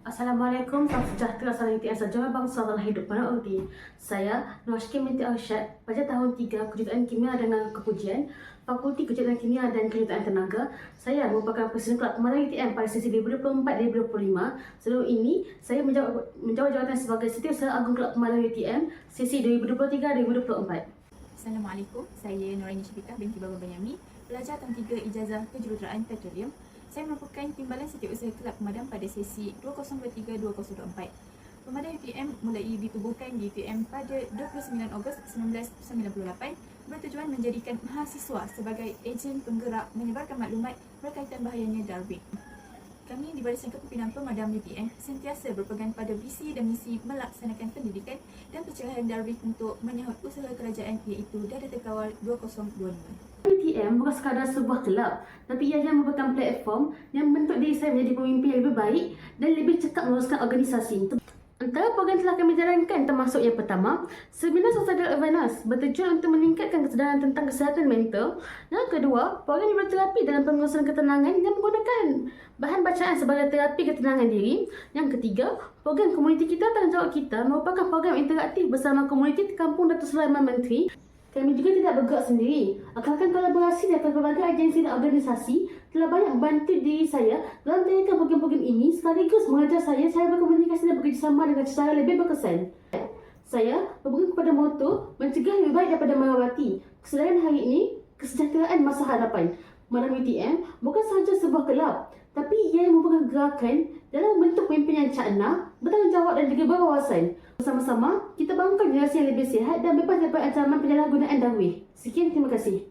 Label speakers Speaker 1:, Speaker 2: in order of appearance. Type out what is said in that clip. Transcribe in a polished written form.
Speaker 1: Assalamualaikum, salam sejahtera, salam UTM sejahtera bangsa, salam hidup para erti. Saya Nuashkin binti Arsyad, pada tahun 3 Kejuruteraan Kimia dengan Kepujian, Fakulti Kejuruteraan Kimia dan Kejuruteraan Tenaga. Saya merupakan Presiden Kelab Pemandangan UTM pada sesi 2024-2025. Sebelum ini, saya menjawab jawatan sebagai Setiausaha Agung Kelab Pemandangan UTM sesi 2023-2024.
Speaker 2: Assalamualaikum, saya Nuraini Syafika binti Baba Banyami, pelajar tahun 3 Ijazah Kejuruteraan Petroleum. Saya merupakan Timbalan Setiausaha Kelab Pemadam pada sesi 2023-2024. Pemadam UTM mulai ditubuhkan di UTM pada 29 Ogos 1998 bertujuan menjadikan mahasiswa sebagai ejen penggerak menyebarkan maklumat berkaitan bahayanya darwin. Kami di Barisan Kepimpinan Pemadam UTM sentiasa berpegang pada visi dan misi melaksanakan pendidikan dan pencegahan darwin untuk menyahut usaha kerajaan iaitu Data Terkawal 2025.
Speaker 1: UTM bukan sekadar sebuah kelab, tapi ianya merupakan platform yang membentuk diri saya menjadi pemimpin yang lebih baik dan lebih cekap meneruskan organisasi. Antara program telah kami jalankan termasuk yang pertama, Seminar Suicidal Awareness bertujuan untuk meningkatkan kesedaran tentang kesihatan mental. Yang kedua, program hipnoterapi dalam pengurusan ketenangan yang menggunakan bahan bacaan sebagai terapi ketenangan diri. Yang ketiga, program Komuniti Kita Tanggungjawab Kita merupakan program interaktif bersama komuniti Kampung Datuk Sulaiman Menteri. Kami juga tidak bergerak sendiri. Akalkan kolaborasi dengan pelbagai agensi dan organisasi telah banyak membantu diri saya dalam menjalankan program-program ini sekaligus mengajar saya cara berkomunikasi dan bekerjasama dengan cara lebih berkesan. Saya berpegang kepada moto mencegah lebih baik daripada merawati. Kesedaran hari ini, kesejahteraan masa hadapan. Pemadam UTM bukan sahaja sebuah kelab, tapi ia merupakan gerakan dalam membentuk pemimpin yang cakna, bertanggungjawab dan juga berwawasan. Bersama-sama, kita bangunkan generasi yang lebih sihat dan bebas daripada ancaman penyalahgunaan darwin. Sekian, terima kasih.